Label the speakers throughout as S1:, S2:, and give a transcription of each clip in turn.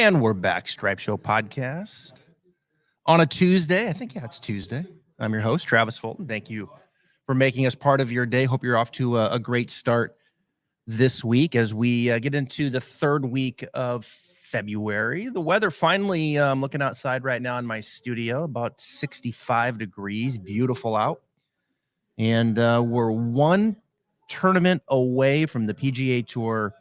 S1: And we're back, Stripe Show podcast on a Tuesday. I think, it's Tuesday. I'm your host, Travis Fulton. Thank you for making us part of your day. Hope you're off to a great start this week as we get into the third week of February. The weather finally, I'm looking outside right now in my studio, about 65 degrees, beautiful out. And we're one tournament away from the PGA Tour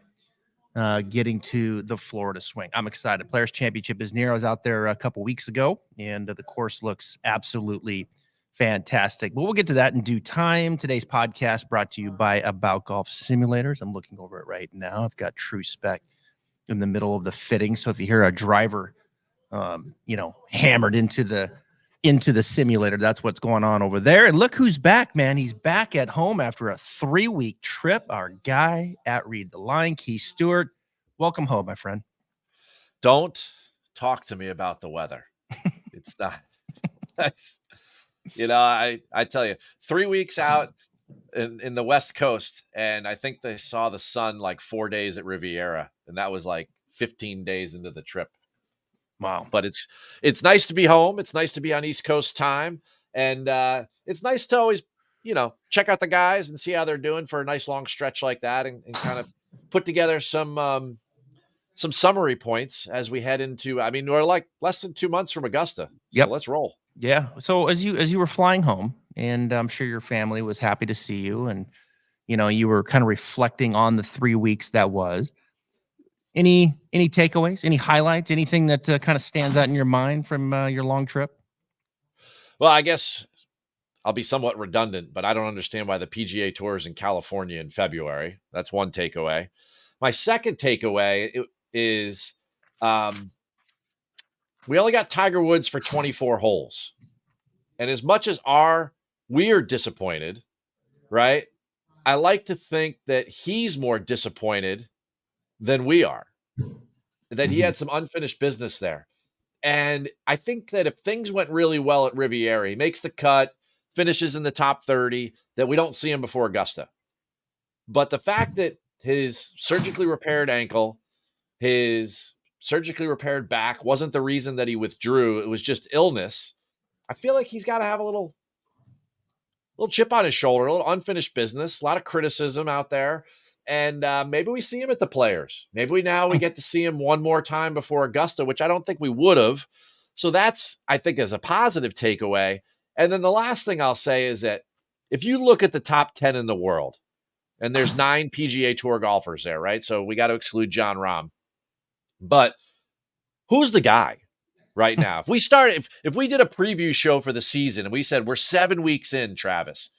S1: getting to the Florida swing. I'm excited. Players Championship is near. I was out there a couple weeks ago, and the course looks absolutely fantastic. But we'll get to that in due time. Today's podcast brought to you by About Golf Simulators. I'm looking over it right now. I've got True Spec in the middle of the fitting. So if you hear a driver, hammered into the simulator, that's what's going on over there. And look who's back, man. He's back at home after a 3-week trip. Our guy at Read the Line, Keith Stewart. Welcome home, my friend.
S2: Don't talk to me about the weather. It's not. I tell you, 3 weeks out in the West Coast, and I think they saw the sun like 4 days at Riviera, and that was like 15 days into the trip.
S1: Wow.
S2: But it's nice to be home. It's nice to be on East Coast time. And it's nice to always, check out the guys and see how they're doing for a nice long stretch like that and kind of put together some summary points as we head into, we're like less than 2 months from Augusta. So let's roll.
S1: Yeah. So as you were flying home, and I'm sure your family was happy to see you, and, you were kind of reflecting on the 3 weeks that was. Any takeaways, any highlights, anything that kind of stands out in your mind from your long trip?
S2: Well, I guess I'll be somewhat redundant, but I don't understand why the PGA Tour is in California in February. That's one takeaway. My second takeaway is we only got Tiger Woods for 24 holes. And as much as we are disappointed, right? I like to think that he's more disappointed than we are, that he had some unfinished business there. And I think that if things went really well at Riviera, he makes the cut, finishes in the top 30, that we don't see him before Augusta. But the fact that his surgically repaired ankle, his surgically repaired back wasn't the reason that he withdrew, it was just illness. I feel like he's got to have a little chip on his shoulder, a little unfinished business, a lot of criticism out there. And maybe we see him at the Players. Maybe we get to see him one more time before Augusta, which I don't think we would have. So that's, I think, is a positive takeaway. And then the last thing I'll say is that if you look at the top 10 in the world, and there's 9 PGA Tour golfers there, right? So we got to exclude Jon Rahm. But who's the guy right now? If we did a preview show for the season and we said we're 7 weeks in, Travis,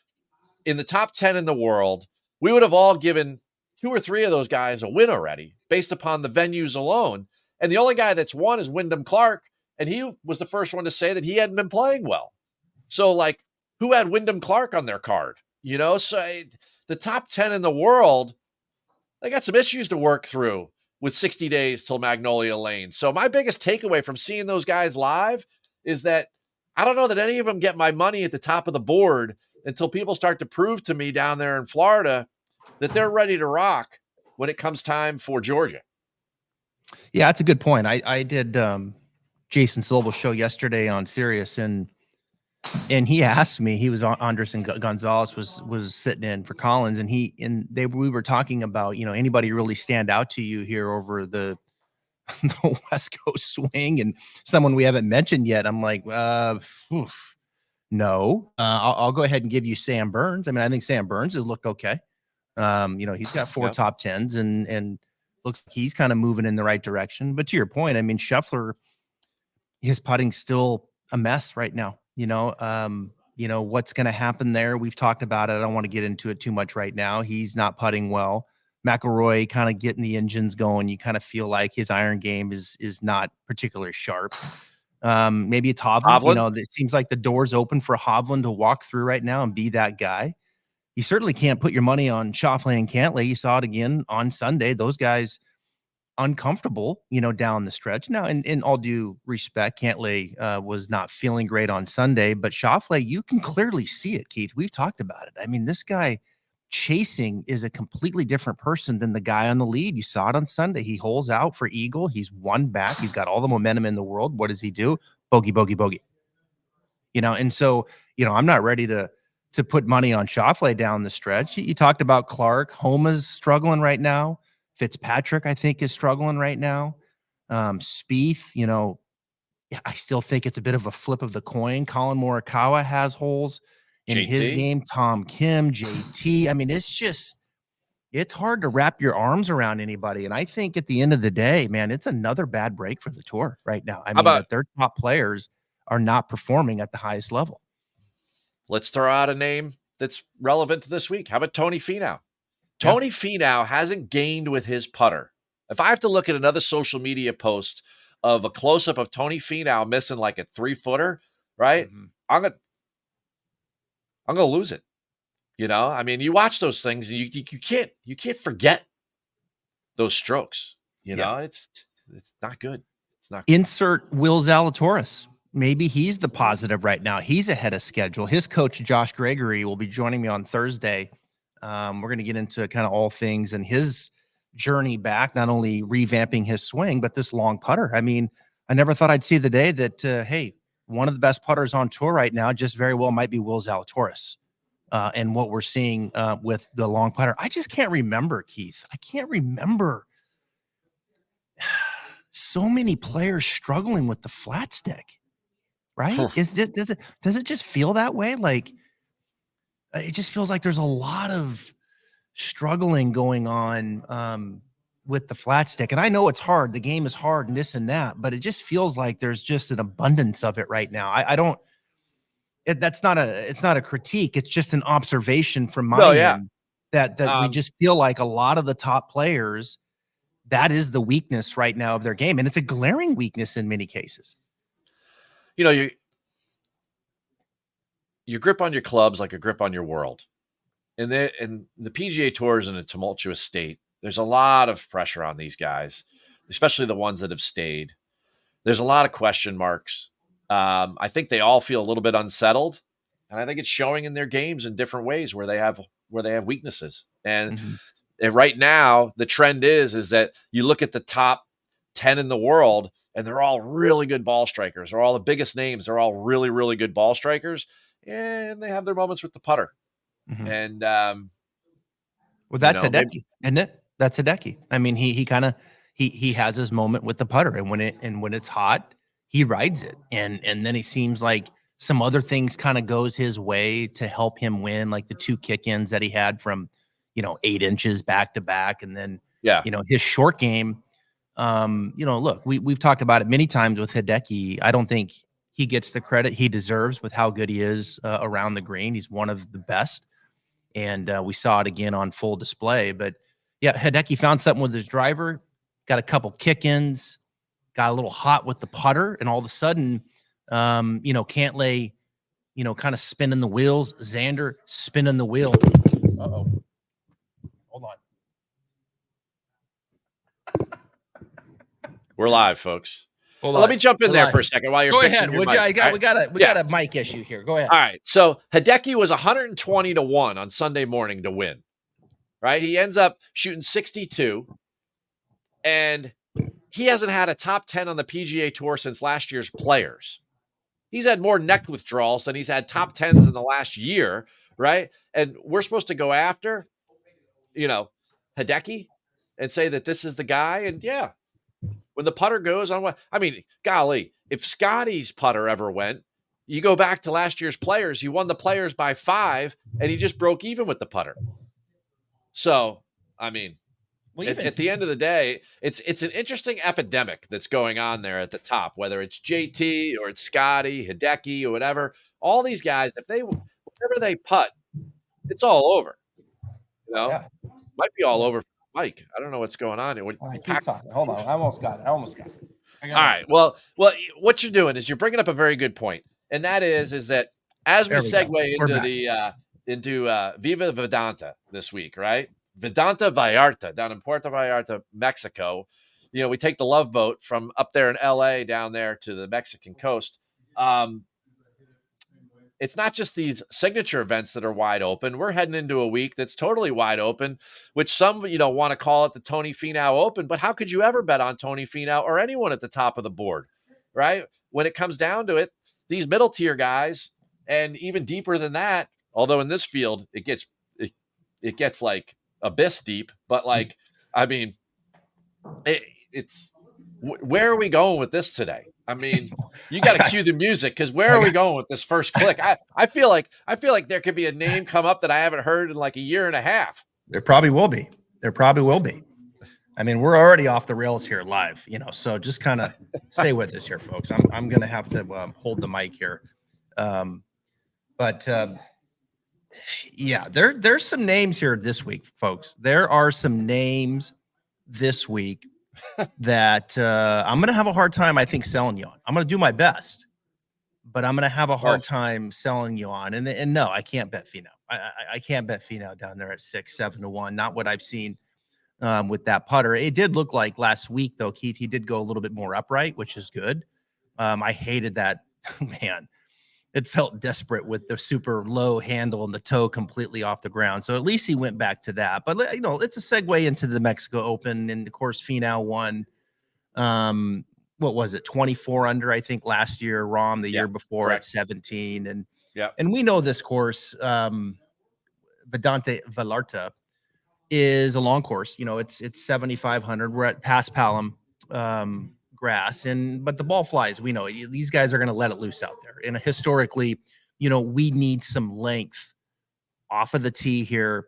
S2: in the top 10 in the world, we would have all given 2 or 3 of those guys a win already based upon the venues alone. And the only guy that's won is Wyndham Clark. And he was the first one to say that he hadn't been playing well. So who had Wyndham Clark on their card? So the top 10 in the world, they got some issues to work through with 60 days till Magnolia Lane. So my biggest takeaway from seeing those guys live is that I don't know that any of them get my money at the top of the board until people start to prove to me down there in Florida that they're ready to rock when it comes time for Georgia.
S1: Yeah, that's a good point. I did Jason Silva's show yesterday on Sirius, and he asked me, he was on, Anderson Gonzalez was sitting in for Collins, and we were talking about, anybody really stand out to you here over the West Coast swing, and someone we haven't mentioned yet. I'm like, no. I'll go ahead and give you Sam Burns. I think Sam Burns has looked okay. He's got 4 top 10s and looks like he's kind of moving in the right direction. But to your point, Scheffler, his putting's still a mess right now. What's going to happen there? We've talked about it. I don't want to get into it too much right now. He's not putting well. McIlroy kind of getting the engines going. You kind of feel like his iron game is not particularly sharp. Maybe it's Hovland. It seems like the door's open for Hovland to walk through right now and be that guy. You certainly can't put your money on Schauffele and Cantlay. You saw it again on Sunday. Those guys uncomfortable, down the stretch. Now, in all due respect, Cantlay was not feeling great on Sunday, but Schauffele, you can clearly see it, Keith. We've talked about it. This guy chasing is a completely different person than the guy on the lead. You saw it on Sunday. He holes out for eagle. He's one back. He's got all the momentum in the world. What does he do? Bogey, bogey, bogey. And so, I'm not ready to put money on Schauffele down the stretch. You talked about Clark. Homa's struggling right now. Fitzpatrick, I think, is struggling right now. Spieth, I still think it's a bit of a flip of the coin. Colin Morikawa has holes in his game. Tom Kim, JT. I mean, it's hard to wrap your arms around anybody. And I think at the end of the day, man, it's another bad break for the tour right now. I mean, that their top players are not performing at the highest level.
S2: Let's throw out a name that's relevant to this week. How about Tony Finau? Tony Finau hasn't gained with his putter. If I have to look at another social media post of a close-up of Tony Finau missing like a 3-footer, right? Mm-hmm. I'm gonna lose it. I mean, you watch those things and you can't forget those strokes. It's not good. It's not good.
S1: Insert Will Zalatoris. Maybe he's the positive right now. He's ahead of schedule. His coach, Josh Gregory, will be joining me on Thursday. We're going to get into kind of all things and his journey back, not only revamping his swing, but this long putter. I mean, I never thought I'd see the day that, hey, one of the best putters on tour right now just very well might be Will Zalatoris. And what we're seeing with the long putter. I just can't remember, Keith. I can't remember so many players struggling with the flat stick. Right? Does it just feel that way? Like it just feels like there's a lot of struggling going on with the flat stick. And I know it's hard. The game is hard and this and that, but it just feels like there's just an abundance of it right now. It's not a critique. It's just an observation from my end that we just feel like a lot of the top players, that is the weakness right now of their game. And it's a glaring weakness in many cases.
S2: You grip on your clubs like a grip on your world. And the PGA Tour is in a tumultuous state. There's a lot of pressure on these guys, especially the ones that have stayed. There's a lot of question marks. I think they all feel a little bit unsettled, and I think it's showing in their games in different ways where they have weaknesses. And right now, the trend is that you look at the top 10 in the world, and they're all really good ball strikers. They're all the biggest names. They're all really, really good ball strikers, and they have their moments with the putter. And
S1: well, that's Hideki, isn't it? That's Hideki. I mean, he kind of he has his moment with the putter, and when it's hot, he rides it, and then he seems like some other things kind of goes his way to help him win, like the 2 kick-ins that he had from 8 inches back to back, and then his short game. Look, we've talked about it many times with Hideki. I don't think he gets the credit he deserves with how good he is around the green. He's one of the best. And we saw it again on full display. But, yeah, Hideki found something with his driver, got a couple kick-ins, got a little hot with the putter, and all of a sudden, Cantlay, kind of spinning the wheels. Xander spinning the wheel. Uh-oh. Hold on.
S2: We're live, folks. Let me jump in there for a second while you're
S1: Go
S2: fixing
S1: ahead.
S2: your mic.
S1: We got a mic issue here. Go ahead.
S2: All right. So Hideki was 120-1 on Sunday morning to win. Right? He ends up shooting 62, and he hasn't had a top 10 on the PGA Tour since last year's Players. He's had more neck withdrawals than he's had top 10s in the last year, right? And we're supposed to go after, Hideki and say that this is the guy. And yeah, when the putter goes on, golly, if Scotty's putter ever went, you go back to last year's Players, he won the Players by 5, and he just broke even with the putter. So, at the end of the day, it's an interesting epidemic that's going on there at the top, whether it's JT or it's Scotty, Hideki, or whatever. All these guys, whenever they putt, it's all over. Might be all over Mike. I don't know what's going on here.
S1: Keep talking. Hold on. I almost got it. All
S2: right. Well, what you're doing is you're bringing up a very good point, and that is that as we segue into Viva Vedanta this week, right? Vedanta Vallarta down in Puerto Vallarta, Mexico. We take the Love Boat from up there in LA down there to the Mexican coast. it's not just these signature events that are wide open. We're heading into a week that's totally wide open, which some, want to call it the Tony Finau Open, but how could you ever bet on Tony Finau or anyone at the top of the board, right? When it comes down to it, these middle tier guys, and even deeper than that, although in this field, it gets like abyss deep, but like, I mean, it's where are we going with this today? I mean, you got to cue the music because where are we going with this first click? I feel like there could be a name come up that I haven't heard in like a year and a half.
S1: There probably will be. I mean, we're already off the rails here live, so just kind of stay with us here, folks. I'm going to have to hold the mic here. But yeah, there's some names here this week, folks. There are some names this week that I'm going to have a hard time, I think, selling you on. I'm going to do my best, but I'm going to have a hard time selling you on. And no, I can't bet Finau. I can't bet Finau down there at 6-7-1. Not what I've seen with that putter. It did look like last week, though, Keith, he did go a little bit more upright, which is good. I hated that, man. It felt desperate with the super low handle and the toe completely off the ground. So at least he went back to that. But, it's a segue into the Mexico Open. And, of course, Finau won, what was it, 24 under, I think, last year. Rahm the year before at 17. And we know this course, Vallarta, is a long course. It's 7,500. We're at Pass Palom grass, but the ball flies. We know these guys are going to let it loose out there. And historically, we need some length off of the tee here,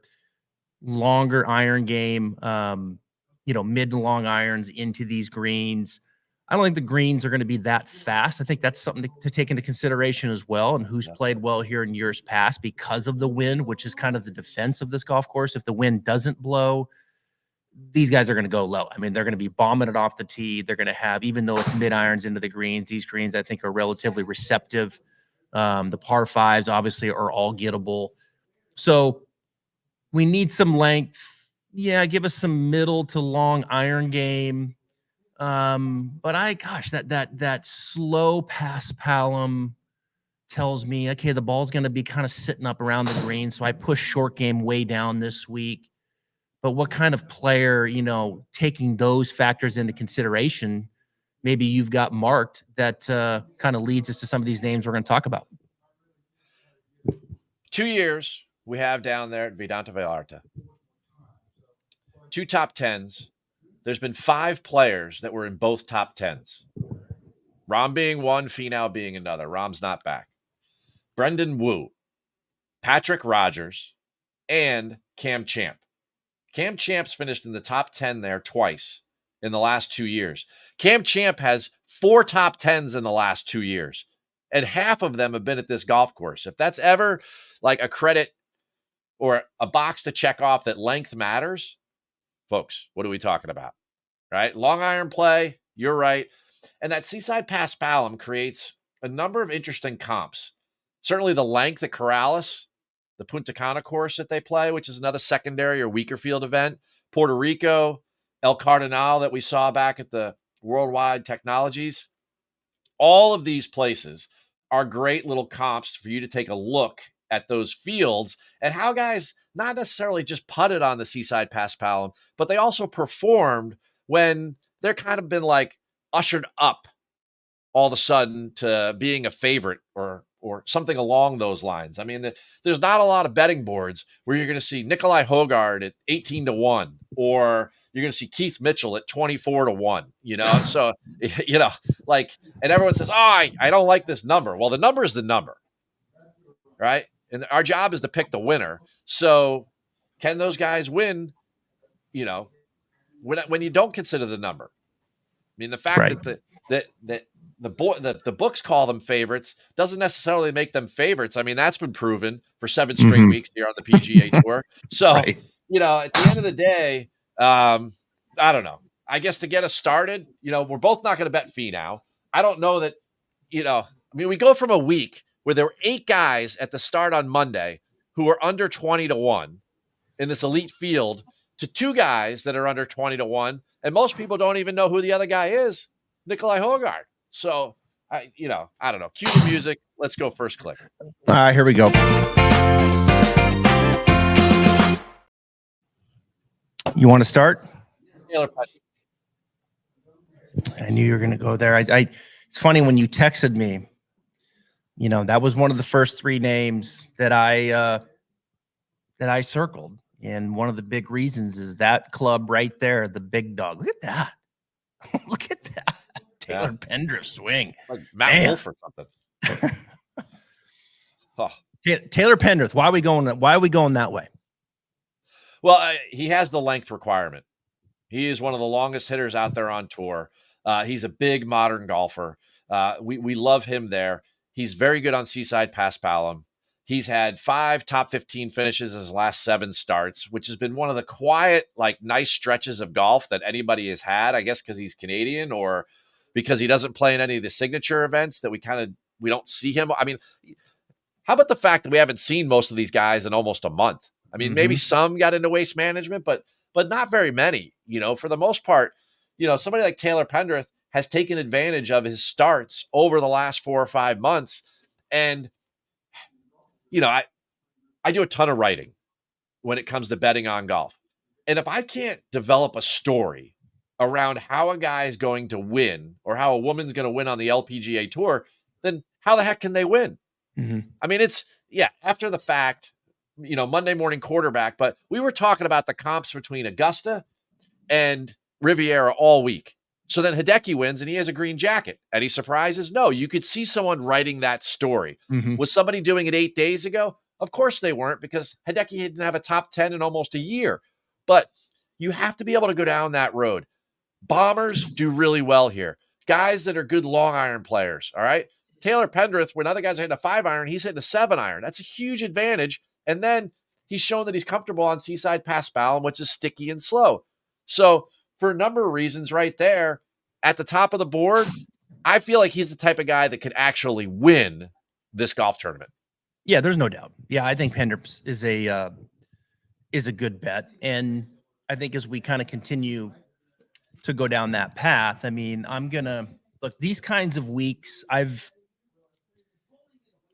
S1: longer iron game, mid and long irons into these greens. I don't think the greens are going to be that fast. I think that's something to take into consideration as well. And who's played well here in years past because of the wind, which is kind of the defense of this golf course. If the wind doesn't blow, these guys are going to go low. I mean, they're going to be bombing it off the tee. They're going to have, even though it's mid irons into the greens, these greens, I think, are relatively receptive. The par fives obviously are all gettable. So we need some length. Yeah, give us some middle to long iron game. But that slow Pass Palom tells me, okay, the ball's going to be kind of sitting up around the green. So I push short game way down this week. But what kind of player, taking those factors into consideration, maybe you've got marked that kind of leads us to some of these names we're going to talk about.
S2: 2 years we have down there at Vedanta Vallarta. 2 top 10s. There's been 5 players that were in both top 10s. Rahm being one, Finau being another. Rahm's not back. Brendan Wu, Patrick Rogers, and Cam Champ. Cam Champ's finished in the top 10 there twice in the last 2 years. Cam Champ has 4 top 10s in the last 2 years, and half of them have been at this golf course. If that's ever like a credit or a box to check off that length matters, folks, what are we talking about? Right? Long iron play, you're right. And that Seaside Pass Palom creates a number of interesting comps. Certainly the length at Corrales, the Punta Cana course that they play, which is another secondary or weaker field event. Puerto Rico, El Cardinal that we saw back at the Worldwide Technologies. All of these places are great little comps for you to take a look at those fields and how guys not necessarily just putted on the Seaside Pass Palom, but they also performed when they're kind of been like ushered up all of a sudden to being a favorite or something along those lines. I mean, there's not a lot of betting boards where you're going to see Nikolai Hogard at 18-1, or you're going to see Keith Mitchell at 24-1, So, and everyone says, oh, I don't like this number. Well, the number is the number, right? And our job is to pick the winner. So can those guys win, when you don't consider the number? I mean, the fact that the books call them favorites doesn't necessarily make them favorites. I mean, that's been proven for 7 straight weeks here on the PGA Tour. So, at the end of the day, I don't know. I guess to get us started, we're both not going to bet Finau. I don't know that, we go from a week where there were 8 guys at the start on Monday who were under 20-1 in this elite field to 2 guys that are under 20-1. And most people don't even know who the other guy is, Nikolai Hogard. So I don't know. Cue the music. Let's go first click.
S1: Here we go. You want to start?
S2: Taylor Pendrith.
S1: I knew you were going to go there. It's funny when you texted me. That was one of the first three names that I circled, and one of the big reasons is that club right there, the big dog. Look at that! Look at that, Taylor Pendrith swing,
S2: like Matt Wolf or something.
S1: Taylor Pendrith. Why are we going that way?
S2: Well, he has the length requirement. He is one of the longest hitters out there on tour. He's a big modern golfer. We love him there. He's very good on Seaside Paspalum. He's had 5 top 15 finishes his last 7 starts, which has been one of the quiet, nice stretches of golf that anybody has had, I guess because he's Canadian or because he doesn't play in any of the signature events that we don't see him. I mean, how about the fact that we haven't seen most of these guys in almost a month? I mean, maybe some got into waste management, but not very many. For the most part, somebody like Taylor Pendrith has taken advantage of his starts over the last 4 or 5 months. And, I do a ton of writing when it comes to betting on golf. And if I can't develop a story around how a guy is going to win or how a woman's going to win on the LPGA tour, then how the heck can they win? I mean, after the fact, Monday morning quarterback, but we were talking about the comps between Augusta and Riviera all week. So then Hideki wins and he has a green jacket. Any surprises? No, you could see someone writing that story. Was somebody doing it 8 days ago? Of course they weren't, because Hideki didn't have a top 10 in almost a year. But you have to be able to go down that road. Bombers do really well here. Guys that are good long iron players, all right? Taylor Pendrith, when other guys are hitting a 5 iron, he's hitting a 7 iron. That's a huge advantage. And then he's shown that he's comfortable on Seaside Paspalum, which is sticky and slow. So for a number of reasons right there, at the top of the board, I feel like he's the type of guy that could actually win this golf tournament.
S1: Yeah, there's no doubt. Yeah, I think Pendrith is a good bet. And I think as we kind of continue to go down that path, I mean, I'm going to look, these kinds of weeks,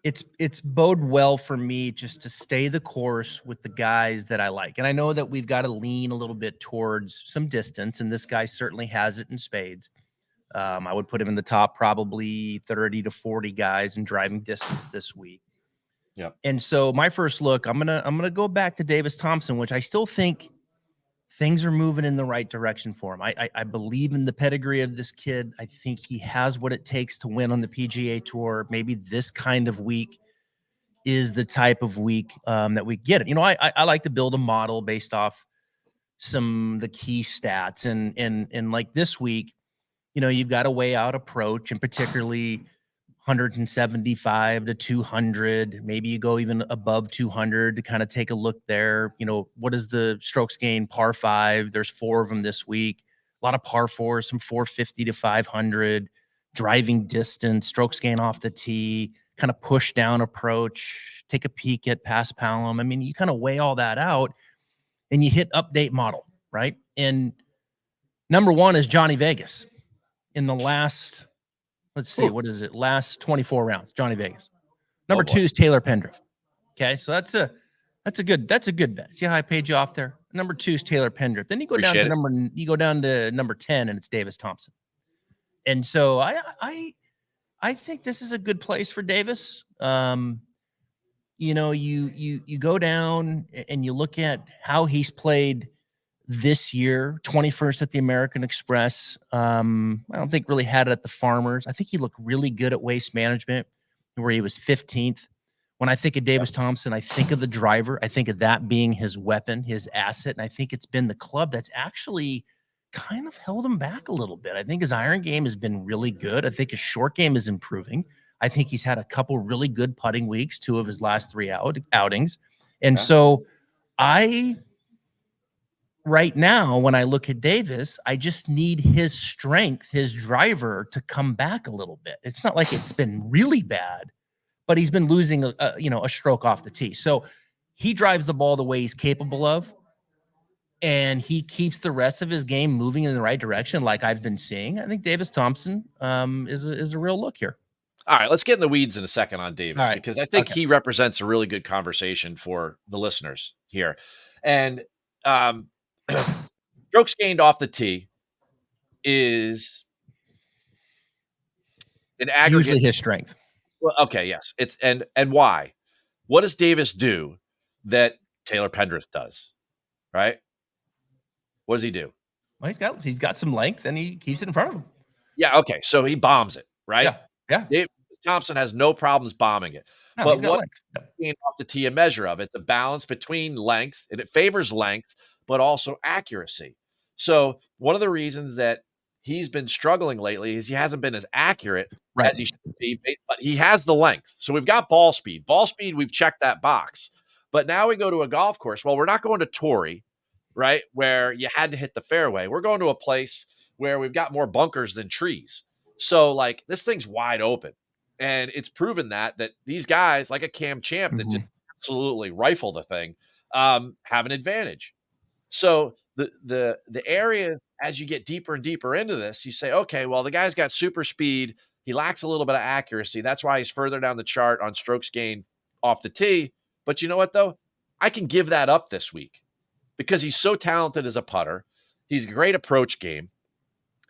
S1: it's bode well for me just to stay the course with the guys that I like. And I know that we've got to lean a little bit towards some distance, and this guy certainly has it in spades. I would put him in the top probably 30 to 40 guys in driving distance this week.
S2: Yeah.
S1: And so my first look, I'm gonna go back to Davis Thompson, which I still think things are moving in the right direction for him. I believe in the pedigree of this kid. I think he has what it takes to win on the PGA Tour. Maybe this kind of week is the type of week that we get it. I like to build a model based off the key stats, and like this week, you've got a way out approach, and particularly 175 to 200. Maybe you go even above 200 to kind of take a look there. What is the strokes gain par 5? There's 4 of them this week. A lot of par 4s, some 450 to 500. Driving distance, strokes gain off the tee, kind of push down approach, take a peek at Paspalum. I mean, you kind of weigh all that out and you hit update model, right? And number 1 is Johnny Vegas in the last, let's see, what is it? Last 24 rounds, Johnny Vegas. Number 2 is Taylor Pendrith. Okay, so that's a good bet. See how I paid you off there? Number 2 is Taylor Pendrith. Then you go down to number 10, and it's Davis Thompson. And so I think this is a good place for Davis. You go down and you look at how he's played this year. 21st at the American Express. I don't think really had it at the Farmers. I think he looked really good at Waste Management, where he was 15th. When I think of Davis Thompson, I think of the driver. I think of that being his weapon, his asset. And I think it's been the club that's actually kind of held him back a little bit. I think his iron game has been really good. I think his short game is improving. I think he's had a couple really good putting weeks, 2 of his last 3 outings. And so right now, when I look at Davis, I just need his strength, his driver to come back a little bit. It's not like it's been really bad, but he's been losing a stroke off the tee. So he drives the ball the way he's capable of, and he keeps the rest of his game moving in the right direction, like I've been seeing. I think Davis Thompson is a real look here.
S2: All right, let's get in the weeds in a second on Davis,
S1: All right.
S2: because I think
S1: Okay.
S2: he represents a really good conversation for the listeners here. And um, strokes gained off the tee is an
S1: Usually
S2: aggregate.
S1: his strength.
S2: Well, okay, yes, it's and why? What does Davis do that Taylor Pendrith does? Right? What does he do?
S1: Well, he's got some length and he keeps it in front of him.
S2: Yeah, okay, so he bombs it, right?
S1: Yeah. Yeah.
S2: Dave Thompson has no problems bombing it.
S1: No, he's
S2: But
S1: got
S2: what
S1: length. Yep.
S2: being off the tee a measure of? It's a balance between length, and it favors length, but also accuracy. So one of the reasons that he's been struggling lately is he hasn't been as accurate
S1: Right.
S2: as he should be, but he has the length. So we've got ball speed. Ball speed, we've checked that box. But now we go to a golf course. Well, we're not going to Torrey, right? Where you had to hit the fairway. We're going to a place where we've got more bunkers than trees. So like this thing's wide open. And it's proven that these guys, like a Cam Champ that
S1: Mm-hmm.
S2: just absolutely rifle the thing, have an advantage. So the area as you get deeper and deeper into this, you say, okay, well, the guy's got super speed. He lacks a little bit of accuracy. That's why he's further down the chart on strokes gained off the tee. But you know what, though? I can give that up this week because he's so talented as a putter. He's a great approach game.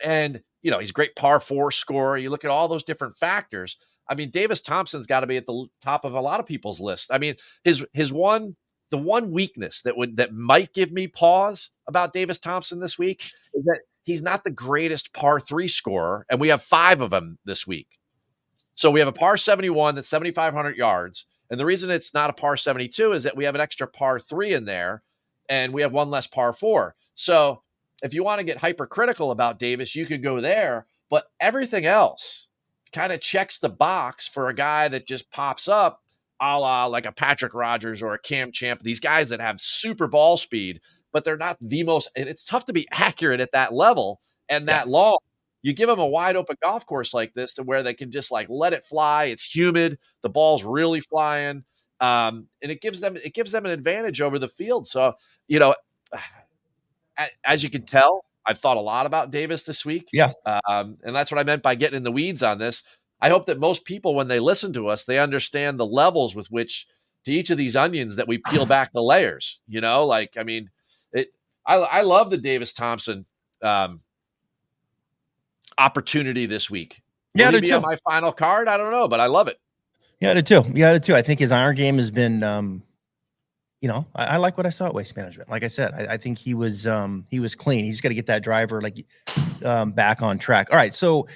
S2: And, he's a great par four scorer. You look at all those different factors. I mean, Davis Thompson's got to be at the top of a lot of people's list. I mean, the one weakness that might give me pause about Davis Thompson this week is that he's not the greatest par three scorer, and we have 5 of them this week. So we have a par 71 that's 7,500 yards. And the reason it's not a par 72 is that we have an extra par 3 in there, and we have one less par 4. So if you want to get hypercritical about Davis, you could go there. But everything else kind of checks the box for a guy that just pops up, a la like a Patrick Rogers or a Cam Champ, these guys that have super ball speed, but they're not the most. And it's tough to be accurate at that level and
S1: Yeah.
S2: that long. You give them a wide open golf course like this to where they can just like let it fly. It's humid, the ball's really flying, and it gives them an advantage over the field. So you know, as you can tell, I've thought a lot about Davis this week,
S1: Yeah.
S2: and that's what I meant by getting in the weeds on this. I hope that most people, when they listen to us, they understand the levels with which to each of these onions that we peel back the layers. Like I mean, it. I love the Davis Thompson opportunity this week. Will
S1: Yeah, I
S2: he
S1: do
S2: be on
S1: too.
S2: my final card? I don't know, but I love it.
S1: Yeah, I do too. Yeah, I do too. I think his iron game has been I like what I saw at Waste Management. Like I said, I think he was clean. He's got to get that driver back on track. All right, so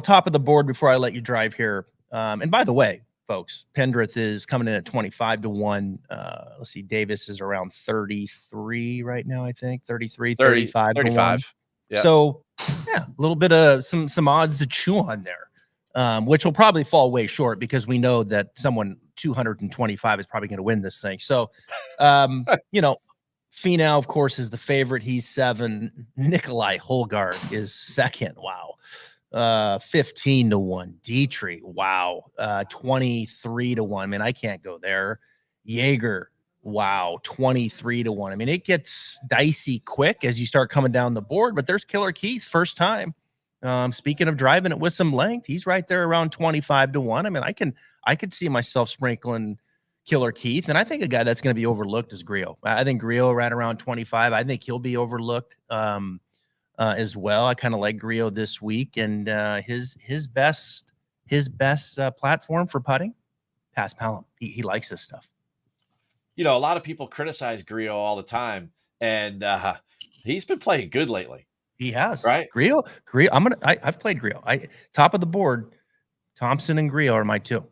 S1: top of the board before I let you drive here. And by the way, folks, Pendrith is coming in at 25-1. Let's see, Davis is around 33 right now. I think 33,
S2: 30,
S1: 35-1.
S2: Yeah.
S1: So yeah, a little bit of some odds to chew on there. Which will probably fall way short because we know that someone 225 is probably going to win this thing. So, Finau, of course, is the favorite. He's 7. Nikolai Holgaard is second. Wow. 15-1. Dietrich. Wow. 23-1. Man, I can't go there. Jaeger. Wow. 23-1. I mean, it gets dicey quick as you start coming down the board, but there's Killer Keith, first time. Speaking of driving it with some length, he's right there around 25-1. I mean, I could see myself sprinkling Killer Keith, and I think a guy that's going to be overlooked is Griot. I think Griot right around 25. I think he'll be overlooked as well. I kind of like Griot this week, and his best platform for putting, pass Pelham. He likes this stuff.
S2: A lot of people criticize Griot all the time, and he's been playing good lately.
S1: He has,
S2: right?
S1: Griot. I've played Griot. Top of the board, Thompson and Griot are my 2.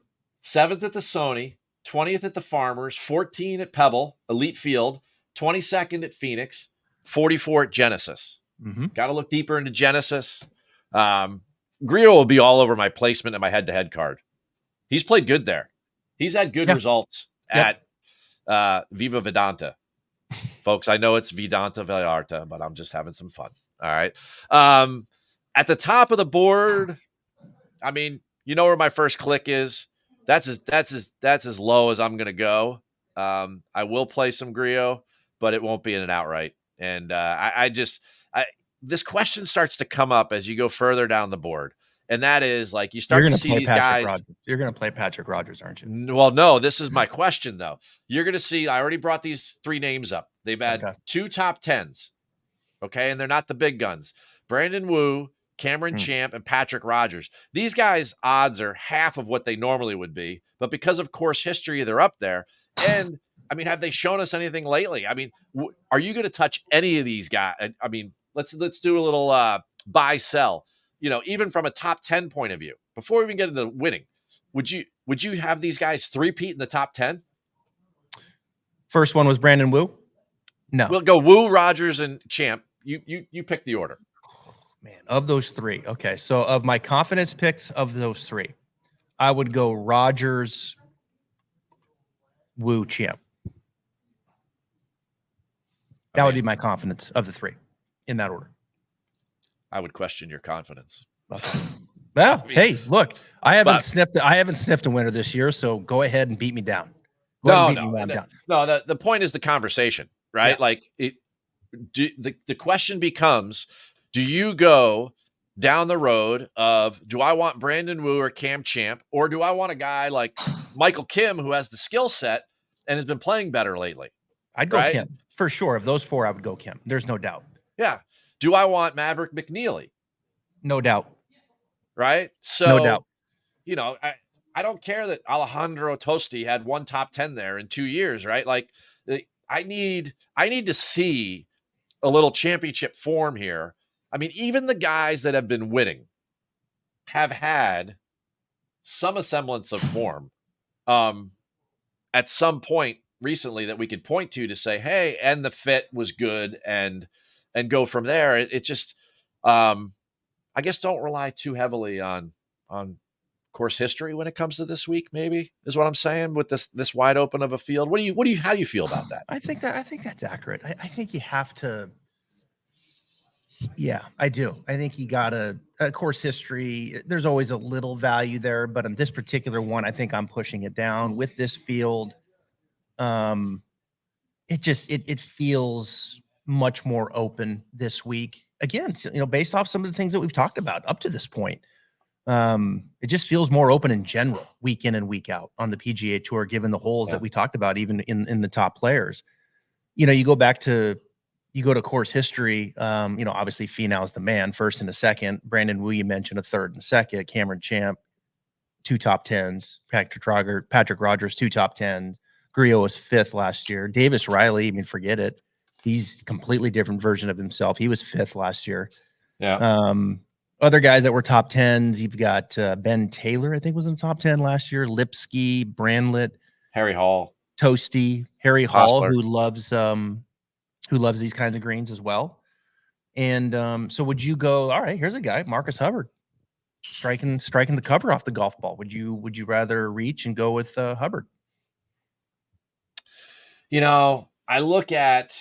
S2: 7th at the Sony, 20th at the Farmers, 14 at Pebble, Elite Field, 22nd at Phoenix, 44 at Genesis.
S1: Mm-hmm.
S2: Got to look deeper into Genesis. Griot will be all over my placement and my head-to-head card. He's played good there. He's had good results at Viva Vedanta. Folks, I know it's Vedanta Vallarta, but I'm just having some fun. All right. At the top of the board, I mean, you know where my first click is. That's as low as I'm gonna go. I will play some Griot, but it won't be in an outright. And this question starts to come up as you go further down the board. And that is like you
S1: You're
S2: start to
S1: going to
S2: see
S1: play
S2: these
S1: Patrick
S2: guys.
S1: Rogers. You're going to play Patrick Rogers, aren't you?
S2: Well, no, this is my question though. You're going to see. I already brought these 3 names up. They've had
S1: Okay.
S2: 2 top 10s. Okay, and they're not the big guns. Brandon Wu, Cameron Champ, and Patrick Rogers. These guys' odds are half of what they normally would be, but because of course history, they're up there. And I mean, have they shown us anything lately? I mean, are you going to touch any of these guys? I mean, let's do a little buy sell. Even from a top 10 point of view, before we even get into winning, would you have these guys three-peat in the top 10?
S1: First one was Brandon Wu. No.
S2: We'll go Wu, Rogers, and Champ. You pick the order.
S1: Man, of those 3. Okay. So of my confidence picks of those 3, I would go Rogers, Wu, Champ. That would be my confidence of the 3 in that order.
S2: I would question your confidence.
S1: Okay. Well, hey, look, I haven't sniffed a winner this year, so go ahead and beat me down.
S2: No. The point is the conversation, right?
S1: Yeah.
S2: Like the question becomes, do you go down the road of, do I want Brandon Wu or Cam Champ, or do I want a guy like Michael Kim who has the skill set and has been playing better lately?
S1: I'd go Kim for sure. Of those 4, I would go Kim. There's no doubt.
S2: Yeah. Do I want Maverick McNeely?
S1: No doubt.
S2: Right. So,
S1: no doubt.
S2: I don't care that Alejandro Tosti had 1 top 10 there in 2 years, right? Like I need to see a little championship form here. I mean, even the guys that have been winning have had some semblance of form at some point recently that we could point to say, hey, and the fit was good and go from there. It just, I guess, don't rely too heavily on course history when it comes to this week, maybe is what I'm saying with this wide open of a field. How do you feel about that?
S1: I think that's accurate. I think you have to. Yeah, I do. I think you got a course history. There's always a little value there, but in this particular one, I think I'm pushing it down with this field. It feels much more open this week. Again, based off some of the things that we've talked about up to this point. It just feels more open in general, week in and week out on the PGA Tour, given the holes that we talked about, even in the top players. You go to course history. Obviously Finau is the man, first and a second. Brandon Wu, you mentioned, a third and second. Cameron Champ, 2 top 10s. Patrick Rogers, 2 top 10s. Grillo was 5th last year. Davis Riley, I mean, forget it. He's a completely different version of himself. He was 5th last year.
S2: Yeah.
S1: Other guys that were top 10s, you've got Ben Taylor, I think was in the top 10 last year. Lipsky, Brandlet,
S2: Harry Hall,
S1: Toasty, Harry Hall,
S2: Hostler,
S1: who loves these kinds of greens as well. And so would you go, all right, here's a guy, Marcus Hubbard, striking the cover off the golf ball. Would you rather reach and go with Hubbard?
S2: I look at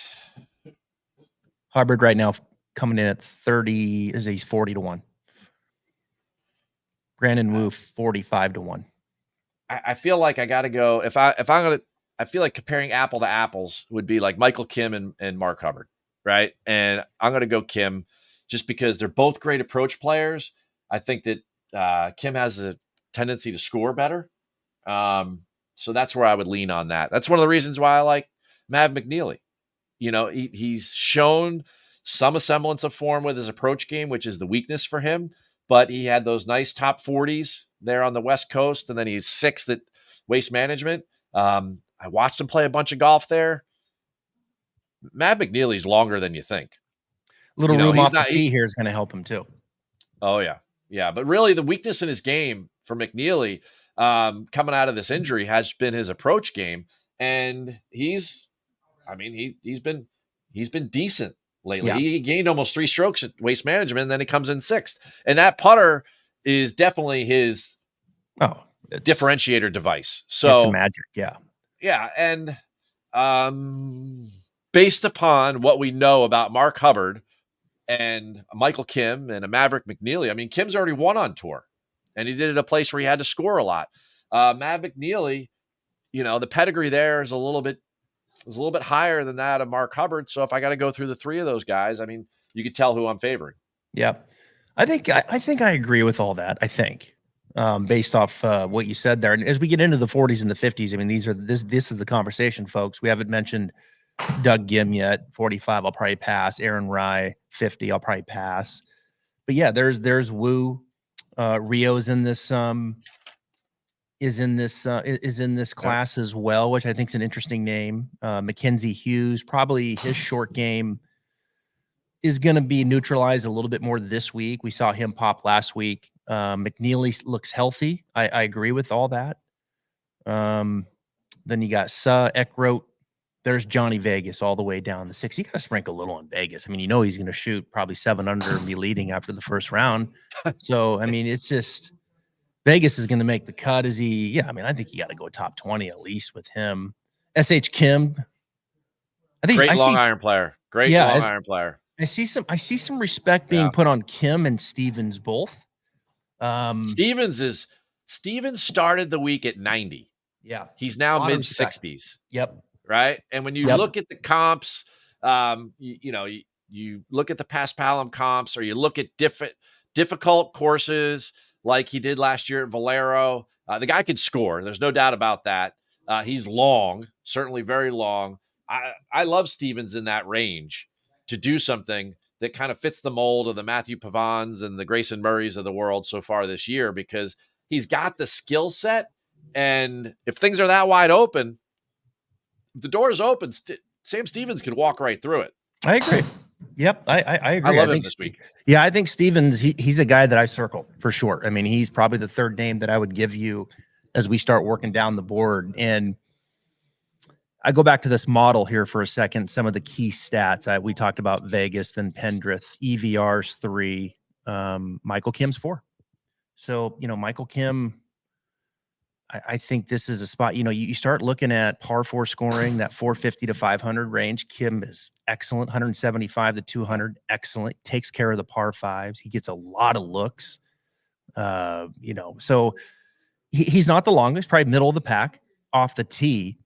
S1: Hubbard right now coming in at 30, he's 40-1. Brandon Wu 45-1.
S2: I feel like I got to go I feel like comparing apple to apples would be like Michael Kim and Mark Hubbard, right? And I'm going to go Kim just because they're both great approach players. I think that Kim has a tendency to score better. So that's where I would lean on that. That's one of the reasons why I like Mav McNeely. He's shown some semblance of form with his approach game, which is the weakness for him. But he had those nice top 40s there on the West Coast, and then he's 6th at Waste Management. I watched him play a bunch of golf there. Matt McNeely's longer than you think.
S1: Little room off the tee here is going to help him too.
S2: Oh, yeah. Yeah, but really the weakness in his game for McNeely coming out of this injury has been his approach game. And he's been decent lately. Yeah. He gained almost 3 strokes at Waste Management, and then he comes in 6th. And that putter is definitely his differentiator device. So
S1: it's a magic, yeah.
S2: Yeah, and based upon what we know about Mark Hubbard and Michael Kim and a Maverick McNeely, I mean, Kim's already won on tour, and he did it at a place where he had to score a lot. Mav McNeely, the pedigree there is a little bit higher than that of Mark Hubbard. So if I got to go through the 3 of those guys, I mean, you could tell who I'm favoring.
S1: Yeah. I think I agree with all that. I think based off what you said there, and as we get into the 40s and the 50s, I mean, this is the conversation, folks. We haven't mentioned Doug Gim yet. 45, I'll probably pass. Aaron Rye, 50, I'll probably pass. But yeah, there's Wu. Rio's in this is in this class as well, which I think is an interesting name. Mackenzie Hughes, probably his short game is going to be neutralized a little bit more this week. We saw him pop last week. McNeely looks healthy. I agree with all that. Then you got Eckroat. There's Johnny Vegas all the way down the 6. You got to sprinkle a little on Vegas. I mean, you know he's going to shoot probably 7 under and be leading after the first round. So, I mean, it's just Vegas is going to make the cut. Is he? Yeah, I mean, I think you got to go top 20 at least with him. S.H. Kim. I think
S2: Great long iron player. Great long iron player.
S1: I see some respect being put on Kim and Stevens both.
S2: Stevens started the week at 90.
S1: Yeah.
S2: He's now mid 60s.
S1: Yep.
S2: Right. And when you look at the comps, you look at the Paspalum comps, or you look at difficult courses like he did last year at Vallarta. The guy could score. There's no doubt about that. He's long, certainly very long. I love Stevens in that range to do something that kind of fits the mold of the Matthew Pavons and the Grayson Murrays of the world so far this year, because he's got the skill set. And if things are that wide open, the door is open. Sam Stevens can walk right through it.
S1: I agree. Yep, I agree.
S2: I love him this week.
S1: Yeah, I think Stevens, he's a guy that I circle for sure. I mean, he's probably the third name that I would give you as we start working down the board. And I go back to this model here for a second. Some of the key stats. We talked about Vegas, then Pendrith. EVR's 3. Michael Kim's 4. So, Michael Kim, I think this is a spot, you start looking at par 4 scoring, that 450 to 500 range. Kim is excellent, 175 to 200, excellent. Takes care of the par 5s. He gets a lot of looks, so he's not the longest, probably middle of the pack off the tee.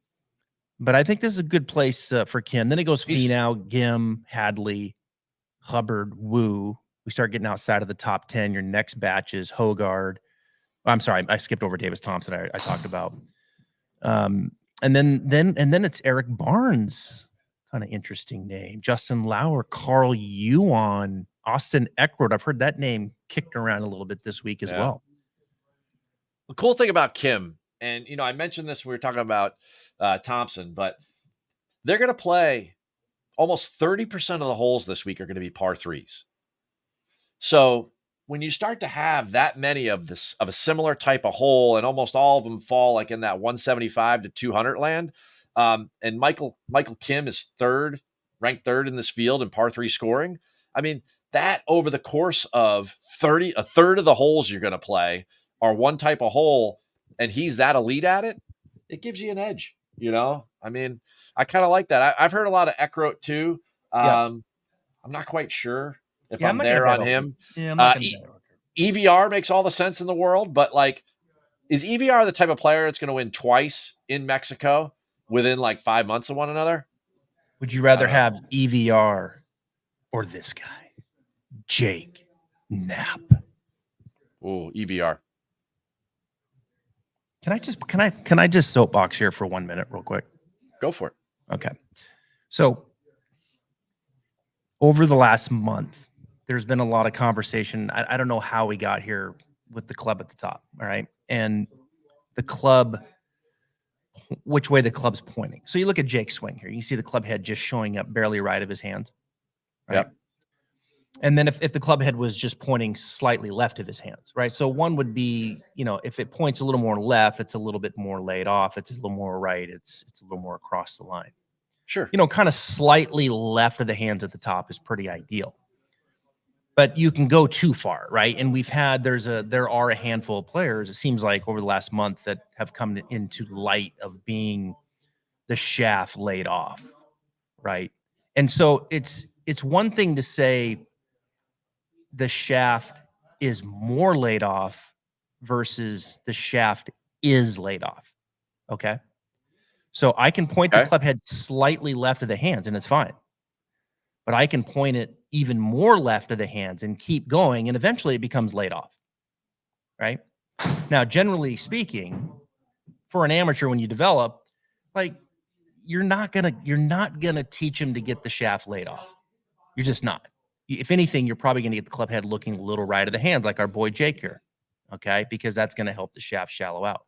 S1: But I think this is a good place for Kim. Then it goes Finau, Gim, Hadley, Hubbard, Wu. We start getting outside of the top 10. Your next batch is Hogard. I'm sorry, I skipped over Davis Thompson. I talked about, and then it's Eric Barnes, kind of interesting name. Justin Lauer, Carl Yuan, Austin Eckroat. I've heard that name kicked around a little bit this week as well.
S2: The cool thing about Kim, and I mentioned this when we were talking about Thompson, but they're going to play almost 30% of the holes this week are going to be par 3s. So when you start to have that many of a similar type of hole, and almost all of them fall like in that 175 to 200 land, and Michael Kim is ranked third in this field in par 3 scoring. I mean, that over the course of a third of the holes you're going to play are one type of hole, and he's that elite at it, it gives you an edge. I mean, I kind of like that. I've heard a lot of Eckroat too. I'm not quite sure if I'm there on him. Yeah, EVR makes all the sense in the world, but is EVR the type of player that's going to win twice in Mexico within 5 months of one another?
S1: Would you rather have EVR or this guy, Jake Knapp?
S2: Oh, EVR.
S1: Can I just soapbox here for 1 minute real quick?
S2: Go for it.
S1: Okay. So over the last month, there's been a lot of conversation. I don't know how we got here with the club at the top. All right. And the club, which way the club's pointing. So you look at Jake's swing here. You see the club head just showing up barely right of his hands. Right.
S2: Yep.
S1: And then if the club head was just pointing slightly left of his hands, right? So one would be, if it points a little more left, it's a little bit more laid off. It's a little more right. It's a little more across the line.
S2: Sure.
S1: Kind of slightly left of the hands at the top is pretty ideal. But you can go too far, right? And there are a handful of players, it seems like over the last month, that have come into light of being the shaft laid off, right? And so it's one thing to say the shaft is more laid off versus the shaft is laid off. Okay. So I can point the club head slightly left of the hands and it's fine. But I can point it, even more left of the hands and keep going, and eventually it becomes laid off. Right now, generally speaking, for an amateur, when you develop, like you're not gonna teach him to get the shaft laid off. You're just not. If anything, you're probably gonna get the club head looking a little right of the hand, like our boy Jake here. Okay, because that's gonna help the shaft shallow out.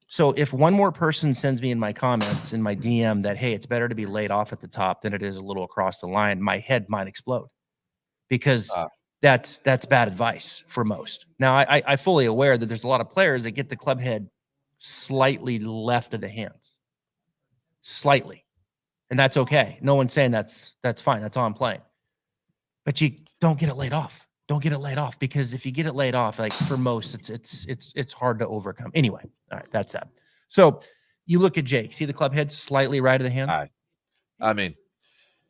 S1: So if one more person sends me in my comments in my DM that, hey, it's better to be laid off at the top than it is a little across the line, my head might explode, because
S2: Uh,
S1: that's bad advice for most. Now, I fully aware that there's a lot of players that get the club head slightly left of the hands, slightly, and that's okay. No one's saying that's fine. That's all I'm playing. But you don't get it laid off. Don't get it laid off, because if you get it laid off, like for most, it's hard to overcome. Anyway, all right, that's that. So you look at Jake. See the club head slightly right of the hands,
S2: I mean,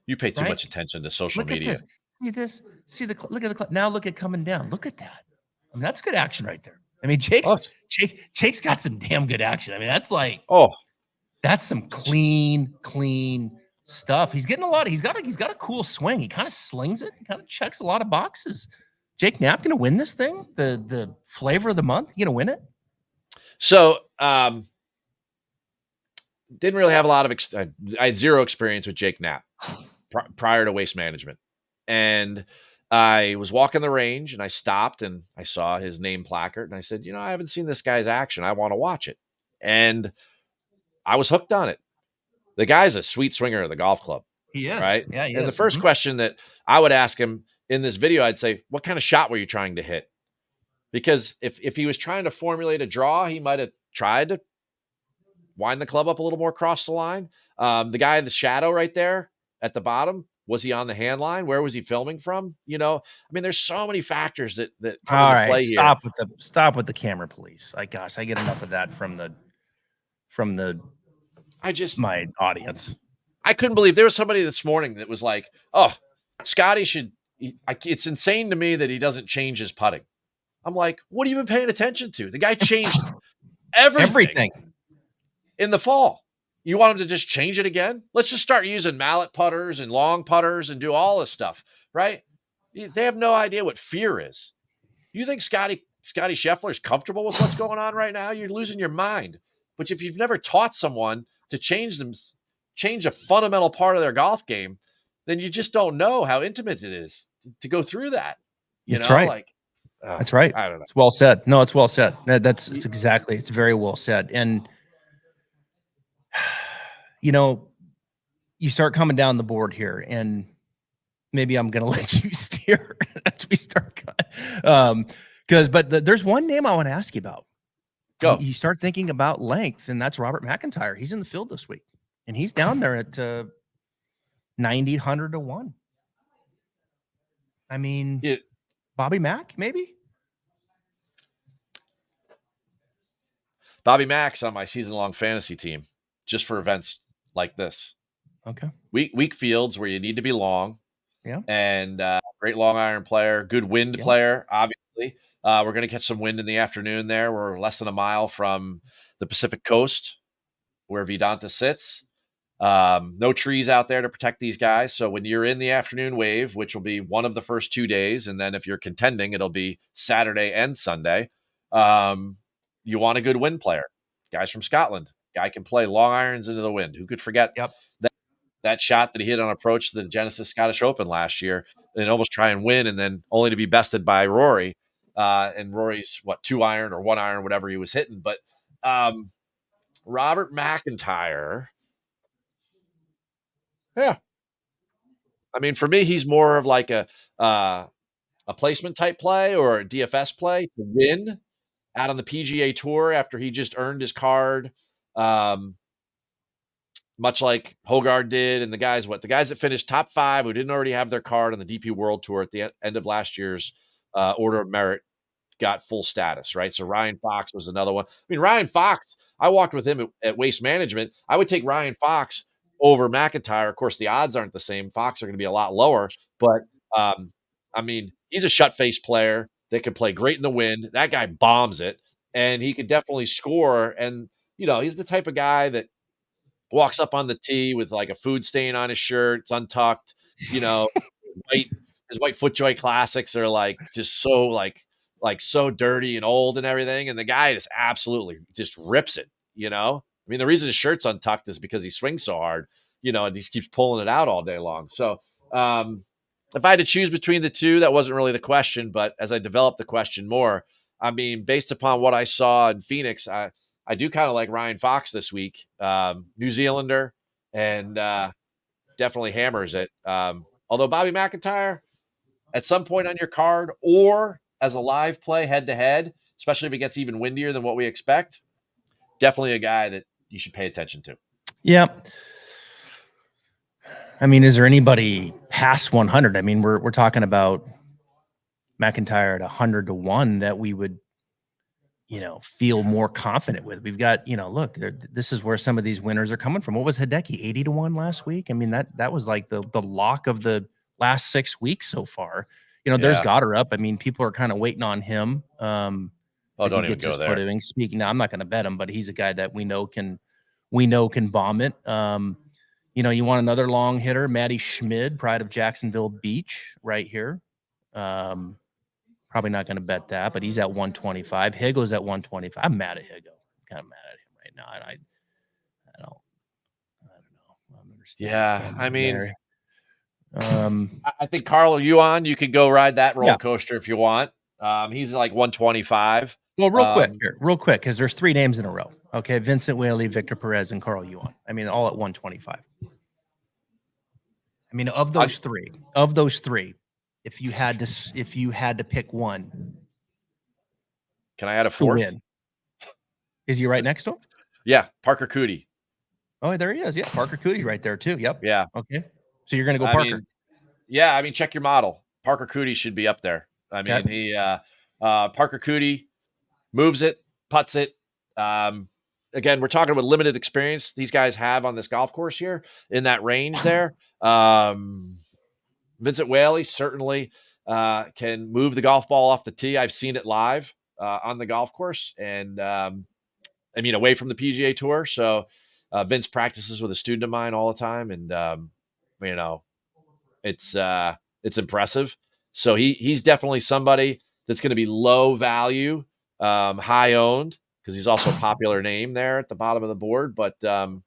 S2: you pay too
S1: right?
S2: much attention to social
S1: Look at
S2: media.
S1: this. See this. See the look at the club. Now look at coming down. Look at that. I mean, that's good action right there. I mean,
S2: Oh,
S1: Jake's got some damn good action. I mean,
S2: oh,
S1: that's some clean stuff. He's getting a lot. He's got a cool swing. He kind of slings it. He kind of checks a lot of boxes. Jake Knapp gonna win this thing. The flavor of the month. He gonna win it.
S2: so didn't really have a lot of. I had zero experience with Jake Knapp prior to Waste Management, and I was walking the range and I stopped and I saw his name placard and I said, I haven't seen this guy's action. I want to watch it, and I was hooked on it. The guy's a sweet swinger of the golf club.
S1: He is.
S2: Right?
S1: Yeah, he
S2: And the
S1: is.
S2: first question that I would ask him in this video, I'd say, what kind of shot were you trying to hit? Because if he was trying to formulate a draw, he might have tried to wind the club up a little more across the line. The guy in the shadow right there at the bottom, was he on the hand line? Where was he filming from? I mean, there's so many factors that come
S1: All
S2: into
S1: right,
S2: play here.
S1: stop with the camera, please. I get enough of that from my audience.
S2: I couldn't believe there was somebody this morning that was like, "Oh, Scotty should." It's insane to me that he doesn't change his putting. I'm like, what have you been paying attention to? The guy changed everything in the fall. You want him to just change it again? Let's just start using mallet putters and long putters and do all this stuff, right? They have no idea what fear is. You think Scotty Scheffler is comfortable with what's going on right now? You're losing your mind. But if you've never taught someone to change a fundamental part of their golf game, then you just don't know how intimate it is to go through that.
S1: That's right. That's right.
S2: I don't know.
S1: It's well said. No, it's well said. It's exactly. It's very well said. And you start coming down the board here, and maybe I'm going to let you steer as we start. But there's one name I want to ask you about.
S2: Go.
S1: You start thinking about length, and that's Robert McIntyre. He's in the field this week, and he's down there at 90, 100 to 1. I mean, Bobby Mack, maybe?
S2: Bobby Mack's on my season-long fantasy team just for events like this.
S1: Okay.
S2: Weak fields where you need to be long.
S1: Yeah.
S2: And great long iron player, good wind player, obviously. We're going to catch some wind in the afternoon there. We're less than a mile from the Pacific coast where Vedanta sits. No trees out there to protect these guys. So when you're in the afternoon wave, which will be one of the first 2 days, and then if you're contending, it'll be Saturday and Sunday. You want a good wind player. Guys from Scotland. Guy can play long irons into the wind. Who could forget that shot that he hit on approach to the Genesis Scottish Open last year and almost try and win, and then only to be bested by Rory. And Rory's 2 iron or 1 iron, whatever he was hitting. But Robert McIntyre, yeah. I mean, for me, he's more of like a placement type play or a DFS play to win out on the PGA Tour after he just earned his card. Much like Hogard did, and the guys that finished top 5 who didn't already have their card on the DP World Tour at the end of last year's Order of Merit got full status, right? So Ryan Fox was another one. I mean, Ryan Fox, I walked with him at Waste Management. I would take Ryan Fox over McIntyre. Of course, the odds aren't the same. Fox are going to be a lot lower, but I mean, he's a shut-face player that can play great in the wind. That guy bombs it, and he could definitely score. And, he's the type of guy that walks up on the tee with like a food stain on his shirt. It's untucked, his white FootJoy classics are like just so so dirty and old and everything. And the guy just absolutely just rips it, you know? I mean, the reason his shirt's untucked is because he swings so hard, you know, and he keeps pulling it out all day long. So if I had to choose between the two, that wasn't really the question. But as I developed the question more, I mean, based upon what I saw in Phoenix, I do kind of like Ryan Fox this week, New Zealander, and definitely hammers it. Although Bobby McIntyre, at some point on your card or as a live play head to head, especially if it gets even windier than what we expect, definitely a guy that you should pay attention to.
S1: Yeah. I mean, is there anybody past 100? I mean, we're talking about McIntyre at 100-1 that we would, you know, feel more confident with. We've got, you know, look, this is where some of these winners are coming from. What was Hideki, 80-1 last week? I mean, that was like the lock of the last 6 weeks so far. You know, there's Goddard up. I mean, people are kind of waiting on him as he gets his footing. Speaking, now I'm not going to bet him, but he's a guy that we know can bomb it. You know, you want another long hitter, Matty Schmid, pride of Jacksonville Beach, right here. Probably not going to bet that, but he's at 125. Higgle's at 125. I'm mad at Higgle. I'm kind of mad at him right now. And I don't know. I don't understand.
S2: Yeah, I mean,
S1: there.
S2: I think Carl Yuan, you could go ride that roller coaster if you want. He's like 125.
S1: Well, real quick, because there's 3 names in a row. Okay, Vincent Whaley, Victor Perez, and Carl Yuan. I mean, all at 125. I mean, of those three, if you had to pick one,
S2: can I add a fourth?
S1: Win? Is he right next to him?
S2: Yeah, Parker Cootie.
S1: Oh, there he is. Yeah, Parker Cootie right there too. Yep.
S2: Yeah.
S1: Okay. So you're going to go Parker.
S2: I mean, check your model. Parker Cootie should be up there. I mean, he Parker Cootie moves it, putts it. Again, we're talking about limited experience these guys have on this golf course here in that range there. Vincent Whaley certainly can move the golf ball off the tee. I've seen it live on the golf course, and I mean, away from the PGA Tour. So Vince practices with a student of mine all the time, and you know, it's impressive. So he's definitely somebody that's going to be low value, high owned, because he's also a popular name there at the bottom of the board. But man,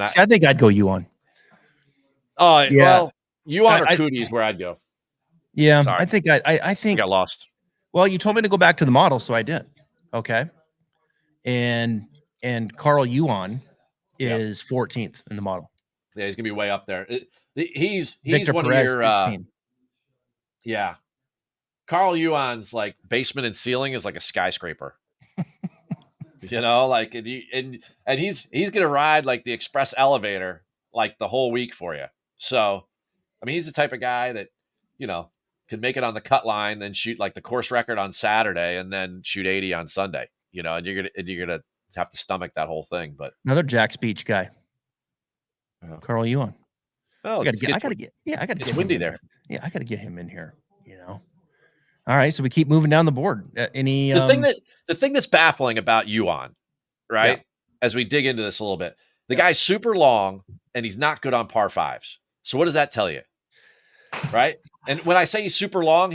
S1: I think I'd go Yuan.
S2: Oh, yeah. Well, Yuan or Cootie is where I'd go.
S1: Yeah, sorry. I think I
S2: got lost.
S1: Well, you told me to go back to the model, so I did. Okay, and Carl Yuan is 14th in the model.
S2: Yeah, he's gonna be way up there. He's
S1: Victor
S2: one
S1: Perez,
S2: of your 16. Yeah, Carl Yuan's like basement and ceiling is like a skyscraper. You know, like and he's gonna ride like the express elevator like the whole week for you. So, I mean, he's the type of guy that, you know, can make it on the cut line and shoot like the course record on Saturday and then shoot 80 on Sunday. You know, and you're gonna have to stomach that whole thing. But
S1: another Jack's Beach guy, Carl Yuan.
S2: Oh,
S1: I gotta get.
S2: It's windy there.
S1: Yeah, I gotta get him in here. You know. All right, so we keep moving down the board.
S2: The thing that's baffling about Yuan, right? Yeah. As we dig into this a little bit, the guy's super long and he's not good on par fives. So what does that tell you? Right? And when I say he's super long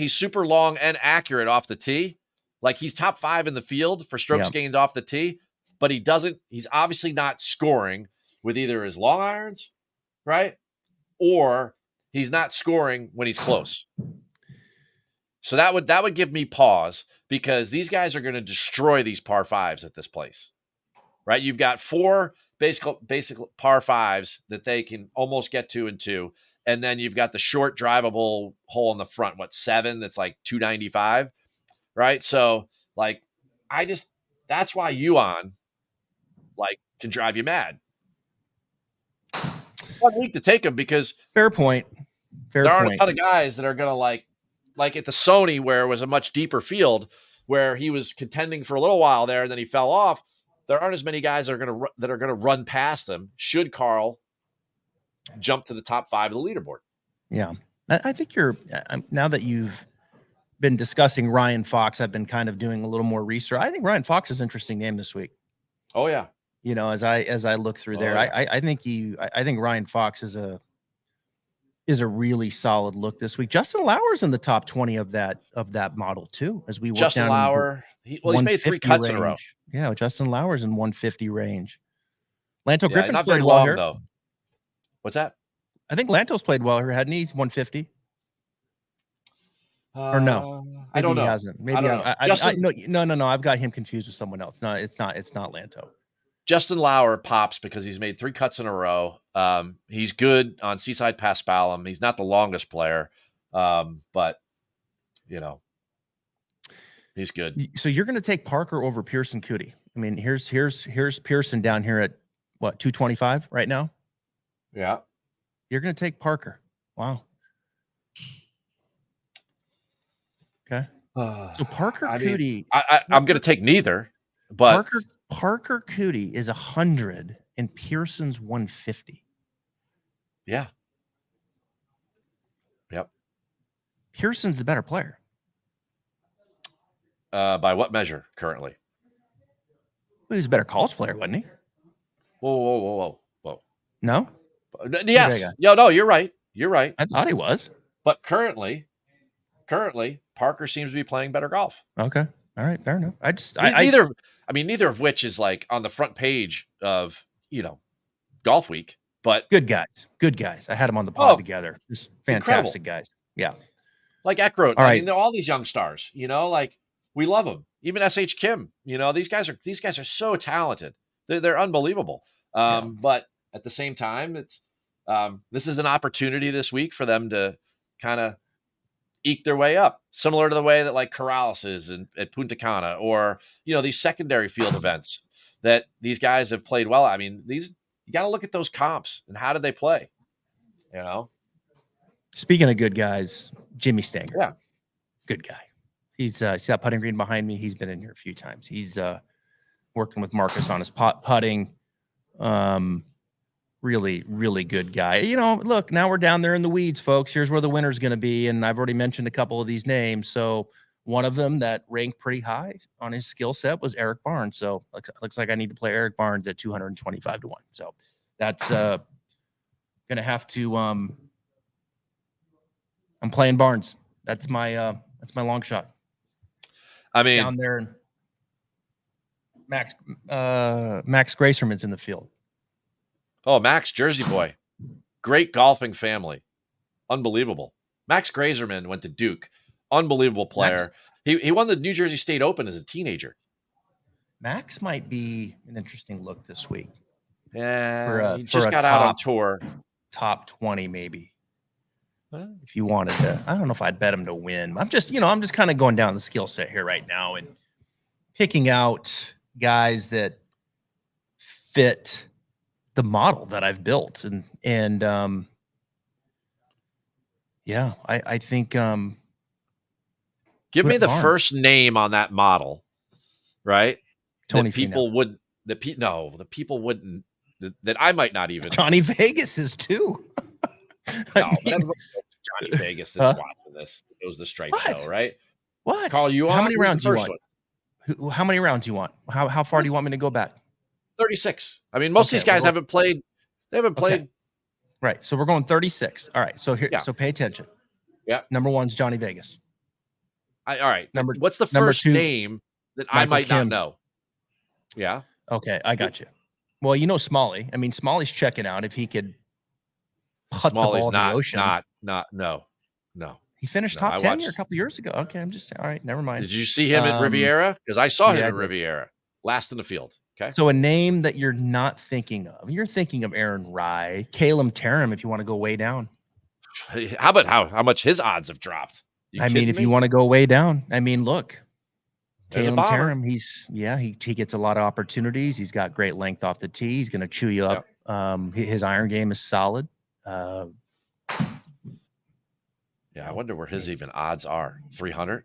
S2: and accurate off the tee. Like he's top 5 in the field for strokes gained off the tee, but he's obviously not scoring with either his long irons, right? Or he's not scoring when he's close. So that would give me pause, because these guys are going to destroy these par fives at this place, right? You've got 4 basic par fives that they can almost get 2 and 2. And then you've got the short drivable hole in the front, 7, that's like 295, right? So like, that's why Yuan like can drive you mad. One week to take him, because
S1: fair point.
S2: There aren't a ton of guys that are going to like at the Sony, where it was a much deeper field, where he was contending for a little while there and then he fell off. There aren't as many guys that are going to run past him should Carl jump to the top 5 of the leaderboard.
S1: Yeah. I think now that you've been discussing Ryan Fox, I've been kind of doing a little more research. I think Ryan Fox is an interesting name this week.
S2: Oh yeah.
S1: You know, as I look through there, yeah. I think Ryan Fox is is a really solid look this week. Justin Lauer's in the top 20 of that model too, as we work
S2: Justin
S1: down
S2: Lauer,
S1: in
S2: he's made 3
S1: 150
S2: cuts in a row.
S1: range. Yeah, Justin Lauer's in 150 range. Lanto
S2: Yeah,
S1: Griffin's
S2: not very
S1: played well
S2: long
S1: here.
S2: though. What's that?
S1: I think Lanto's played well here, hadn't he? He's 150. Or no,
S2: I don't
S1: maybe he
S2: know.
S1: hasn't.
S2: I
S1: Maybe
S2: don't know.
S1: no. I've got him confused with someone else. No, it's not Lanto.
S2: Justin Lauer pops because he's made 3 cuts in a row. He's good on Seaside Paspalum. He's not the longest player, but you know, he's good.
S1: So you're going to take Parker over Pearson Cootie. I mean, here's Pearson down here at what, 225 right now.
S2: Yeah,
S1: You're going to take Parker. Wow. Okay. So Parker Cootie.
S2: I'm going to take neither, but
S1: Parker Cootie is 100 and Pearson's 150.
S2: Yeah. Yep.
S1: Pearson's the better player.
S2: By what measure currently?
S1: Well, he was a better college player, wasn't he?
S2: Whoa.
S1: No?
S2: Yes. No, you're right. You're right.
S1: I thought he was.
S2: But currently, Parker seems to be playing better golf.
S1: Okay. All right. Fair enough.
S2: Neither of which is like on the front page of, Golf Week, but
S1: good guys. I had them on the pod together. Just fantastic guys. Yeah.
S2: Like Eckroat. I mean, all these young stars, like we love them. Even S.H. Kim, these guys are so talented. They're unbelievable. But at the same time, it's this is an opportunity this week for them to kind of eke their way up, similar to the way that like Corrales is at Punta Cana, or these secondary field events that these guys have played well. I mean, you got to look at those comps and how did they play?
S1: Speaking of good guys, Jimmy Stanger.
S2: Yeah,
S1: good guy. He's see that putting green behind me. He's been in here a few times. He's working with Marcus on his putting. Really, really good guy. Look, now we're down there in the weeds, folks. Here's where the winner's going to be. And I've already mentioned a couple of these names. So one of them that ranked pretty high on his skill set was Eric Barnes. So looks like I need to play Eric Barnes at 225 to 1. So that's going to have to, I'm playing Barnes. That's my long shot.
S2: I mean,
S1: down there, and Max Gracerman's in the field.
S2: Oh, Max, Jersey boy. Great golfing family. Unbelievable. Max Gracerman went to Duke. Unbelievable player. He won the New Jersey State Open as a teenager.
S1: Max might be an interesting look this week.
S2: Yeah, he just got out on tour.
S1: Top 20 maybe. If you wanted to. I don't know if I'd bet him to win. I'm just kind of going down the skill set here right now and picking out guys that fit the model that I've built. And I think
S2: give me the first name on that model, right?
S1: Tony
S2: that people would the people wouldn't that I might not even.
S1: Johnny Vegas is too.
S2: Johnny Vegas is watching this. It was the Stripe Show, right?
S1: What?
S2: Call you on?
S1: How many rounds you want? How many rounds you want? How far do you want me to go back?
S2: 36. I mean, most of these guys haven't played. They haven't played.
S1: Okay. Right. So we're going 36. All right. So here.
S2: Yeah.
S1: So pay attention.
S2: Yeah.
S1: Number one's Johnny Vegas.
S2: All right. What's the first name that Michael I might Kim. Not know? Yeah.
S1: Okay. I got you. Well, Smalley. I mean, Smalley's checking out if he could putt
S2: Smalley's
S1: the ball in the ocean.
S2: No.
S1: He finished top 10 here a couple years ago. Okay. I'm just all right. Never mind.
S2: Did you see him at Riviera? Because I saw him at Riviera. Last in the field. Okay.
S1: So a name that you're not thinking of. You're thinking of Aaron Rye, Caleb Taram, if you want to go way down.
S2: How about how much his odds have dropped?
S1: If you want to go way down, I mean, look, Caleb Taram, he gets a lot of opportunities. He's got great length off the tee. He's going to chew you up. His iron game is solid.
S2: I wonder where his even odds are. 300.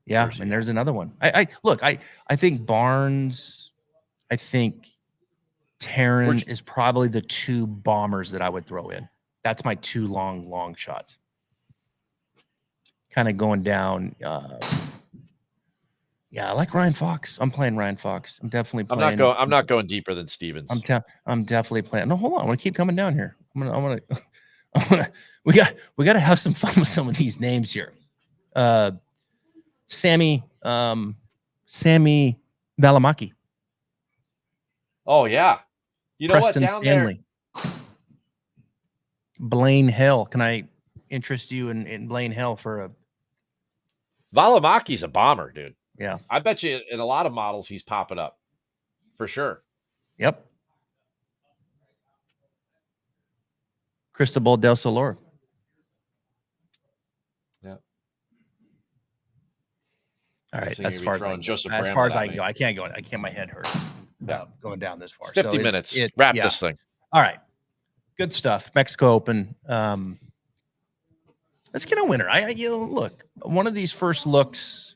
S1: Yeah, and there's another one. I think Barnes. I think Taryn is probably the two bombers that I would throw in. That's my two long shots. Kind of going down. I like Ryan Fox. I'm playing Ryan Fox. I'm definitely playing.
S2: I'm not going deeper than Stevens.
S1: I'm definitely playing. No, hold on. I want to keep coming down here. I'm we got to have some fun with some of these names here. Sammy Valimaki.
S2: Oh yeah. You know
S1: Preston
S2: what? Down
S1: Stanley. Blaine Hill. Can I interest you in Blaine Hill for a
S2: Valimaki's a bomber, dude.
S1: yeah.
S2: I bet you in a lot of models he's popping up. For sure.
S1: Yep. Cristobal Del Solor.
S2: Yeah.
S1: All right, as far as I go, I can't go. I can't. My head hurts going down this far.
S2: It's 50 minutes. Wrap this thing.
S1: All right, good stuff. Mexico Open. Let's get a winner. Look, one of these first looks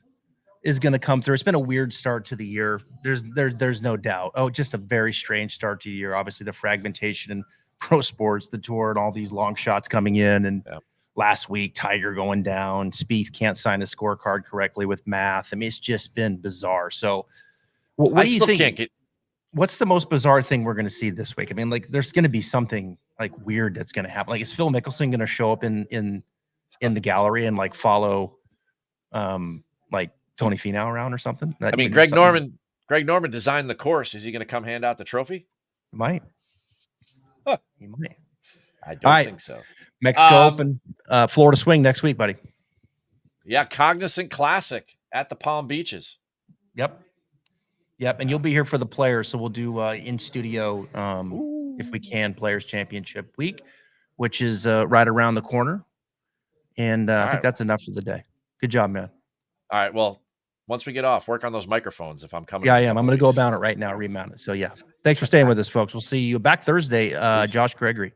S1: is going to come through. It's been a weird start to the year. There's no doubt. Oh, just a very strange start to the year. Obviously, the fragmentation in pro sports, the tour, and all these long shots coming in, and last week, Tiger going down. Spieth can't sign a scorecard correctly with math. I mean, it's just been bizarre. So, what do you think? What's the most bizarre thing we're going to see this week? I mean, like, there's going to be something like weird that's going to happen. Like, is Phil Mickelson going to show up in the gallery and like follow, like Tony Finau around or something?
S2: I mean, Greg Norman designed the course. Is he going to come hand out the trophy?
S1: He might.
S2: Huh.
S1: He might.
S2: I don't think so.
S1: Mexico Open, Florida Swing next week, buddy.
S2: Yeah, Cognizant Classic at the Palm Beaches.
S1: Yep. And you'll be here for the players, so we'll do in studio if we can. Players Championship Week, which is right around the corner, and I think that's enough for the day. Good job, man.
S2: All right. Well, once we get off, work on those microphones. If I'm coming,
S1: yeah, I am. I'm going to go about it right now, remount it. So yeah, thanks for staying with us, folks. We'll see you back Thursday. Josh Gregory.